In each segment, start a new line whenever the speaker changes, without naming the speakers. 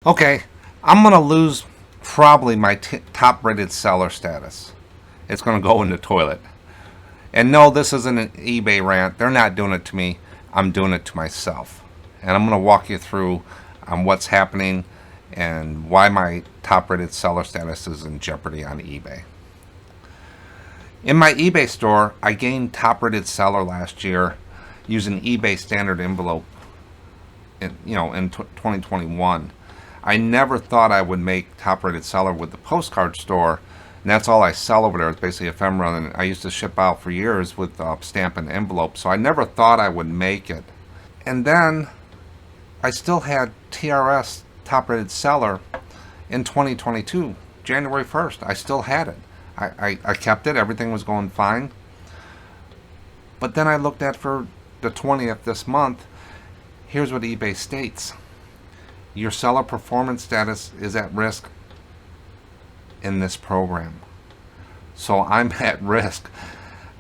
Okay, I'm going to lose probably my top rated seller status. It's going to go in the toilet. And no, this isn't an eBay rant. They're not doing it to me. I'm doing it to myself. And I'm going to walk you through what's happening and why my top rated seller status is in jeopardy on eBay. In my eBay store, I gained top rated seller last year using eBay standard envelope in 2021. I never thought I would make top rated seller with the postcard store, and that's all I sell over there. It's basically ephemera, and I used to ship out for years with stamp and envelope, so I never thought I would make it. And then I still had TRS top rated seller in 2022, January 1st. I still had it. I kept it. Everything was going fine. But then I looked at for the 20th this month. Here's what eBay states. Your seller performance status is at risk in this program. So I'm at risk.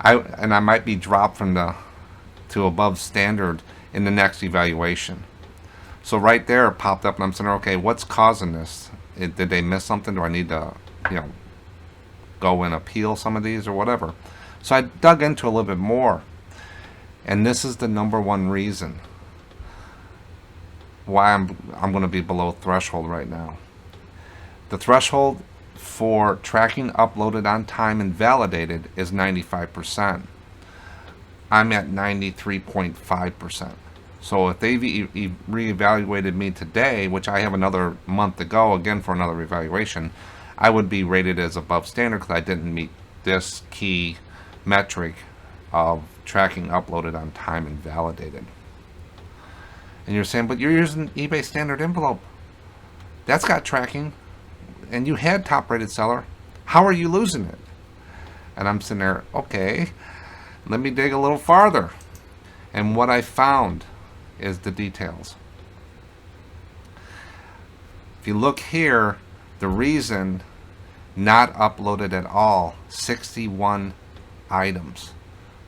I might be dropped to above standard in the next evaluation. So right there it popped up and I'm saying, okay, what's causing this? Did they miss something? Do I need to, go and appeal some of these or whatever? So I dug into a little bit more. And this is the number one reason why I'm going to be below threshold right now. The threshold for tracking uploaded on time and validated is 95%. I'm at 93.5%. So if they've reevaluated me today, which I have another month to go again for another evaluation, I would be rated as above standard because I didn't meet this key metric of tracking uploaded on time and validated. And you're saying, but you're using eBay standard envelope. That's got tracking. And you had top rated seller. How are you losing it? And I'm sitting there, okay, let me dig a little farther. And what I found is the details. If you look here, the reason not uploaded at all, 61 items,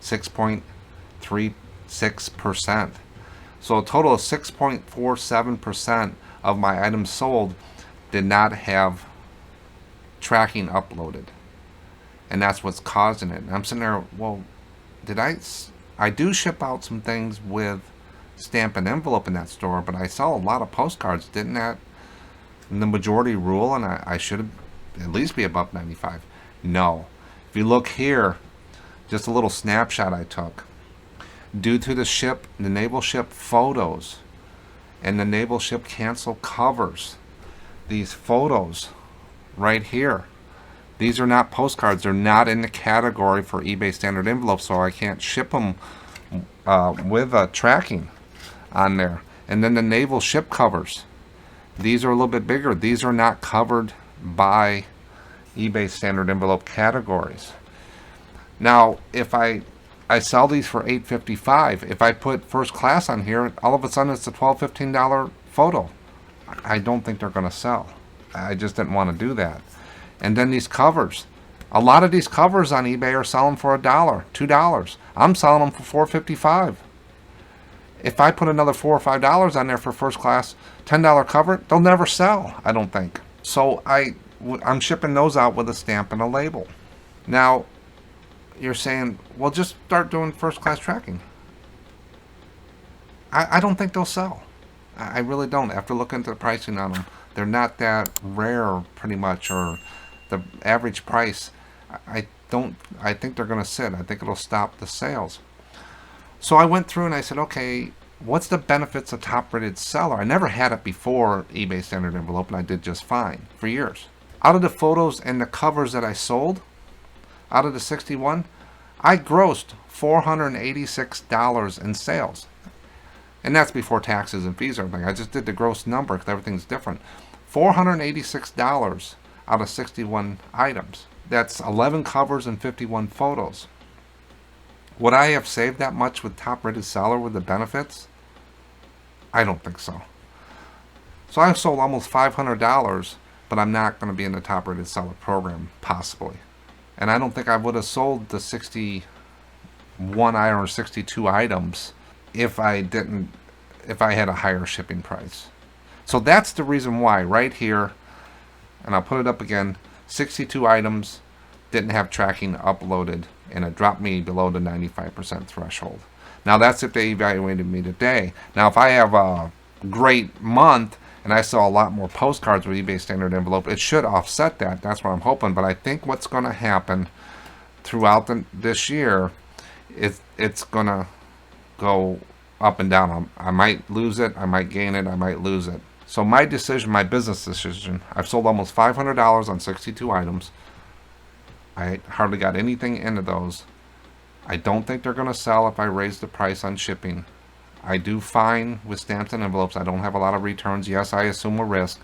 6.36%. So a total of 6.47% of my items sold did not have tracking uploaded. And that's what's causing it. And I'm sitting there, well, I do ship out some things with stamp and envelope in that store, but I sell a lot of postcards. Didn't that the majority rule? And I should at least be above 95. No. If you look here, just a little snapshot I took. Due to the naval ship photos and the naval ship cancel covers, these photos right here, these are not postcards. They're not in the category for eBay standard envelopes, so I can't ship them with tracking on there. And then the naval ship covers, these are a little bit bigger. These are not covered by eBay standard envelope categories. Now, if I sell these for $8.55. If I put first class on here, all of a sudden it's a $12, $15 photo. I don't think they're going to sell. I just didn't want to do that. And then these covers. A lot of these covers on eBay are selling for $1, $2. I'm selling them for $4.55. If I put another $4 or $5 on there for first class, $10 cover, they'll never sell, I don't think. So I'm shipping those out with a stamp and a label. Now, you're saying, well, just start doing first class tracking. I don't think they'll sell. I really don't. After looking at the pricing on them, they're not that rare pretty much, or the average price. I think they're going to sit. I think it'll stop the sales. So I went through and I said, okay, what's the benefits of top rated seller? I never had it before eBay standard envelope, and I did just fine for years. Out of the photos and the covers that I sold, out of the 61, I grossed $486 in sales. And that's before taxes and fees or everything. I just did the gross number because everything's different. $486 out of 61 items. That's 11 covers and 51 photos. Would I have saved that much with top rated seller with the benefits? I don't think so. So I sold almost $500, but I'm not going to be in the top rated seller program, possibly. And I don't think I would have sold the 61 item or 62 items if I had a higher shipping price. So that's the reason why right here, and I'll put it up again, 62 items didn't have tracking uploaded, and it dropped me below the 95% threshold. Now that's if they evaluated me today. Now if I have a great month and I sell a lot more postcards with eBay standard envelope, it should offset that. That's what I'm hoping. But I think what's going to happen throughout this year is it's going to go up and down. I might lose it, I might gain it, I might lose it. So my decision, my business decision, I've sold almost $500 on 62 items. I hardly got anything into those. I don't think they're going to sell if I raise the price on shipping. I do fine with stamps and envelopes. I don't have a lot of returns. Yes, I assume a risk,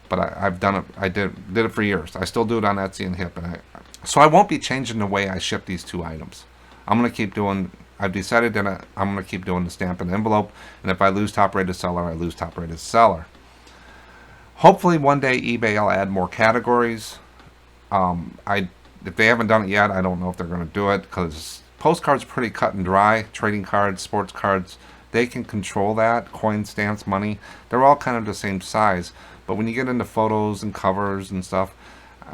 but I've done it. I did it for years. I still do it on Etsy and Hip, so I won't be changing the way I ship these two items. I'm going to keep doing. I've decided that I'm going to keep doing the stamp and envelope, and if I lose top rated seller, I lose top rated seller. Hopefully one day eBay will add more categories. If they haven't done it yet, I don't know if they're going to do it, because postcards are pretty cut and dry. Trading cards, sports cards, they can control that. Coin, stamps, money, they're all kind of the same size. But when you get into photos and covers and stuff,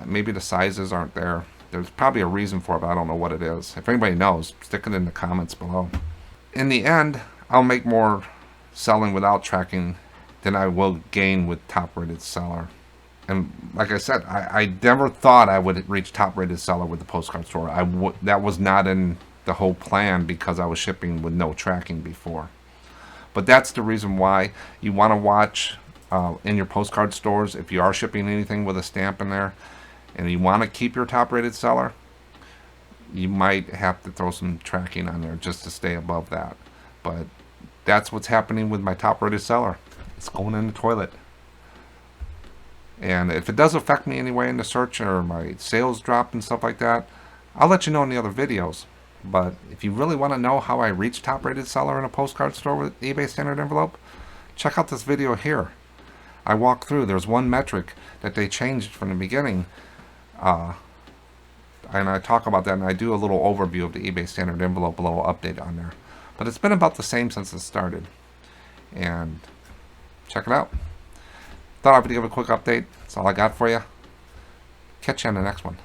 maybe the sizes aren't there. There's probably a reason for it, but I don't know what it is. If anybody knows, stick it in the comments below. In the end, I'll make more selling without tracking than I will gain with top-rated seller. And like I said, I never thought I would reach top-rated seller with the postcard store. That was not in the whole plan, because I was shipping with no tracking before. But that's the reason why you want to watch in your postcard stores. If you are shipping anything with a stamp in there and you want to keep your top-rated seller, you might have to throw some tracking on there just to stay above that. But that's what's happening with my top-rated seller. It's going in the toilet. And if it does affect me anyway in the search, or my sales drop and stuff like that, I'll let you know in the other videos. But if you really want to know how I reach top-rated seller in a postcard store with eBay standard envelope, check out this video here. I walk through. There's one metric that they changed from the beginning, and I talk about that, and I do a little overview of the eBay standard envelope, a little update on there. But it's been about the same since it started. And check it out. Thought I would give a quick update. That's all I got for you. Catch you on the next one.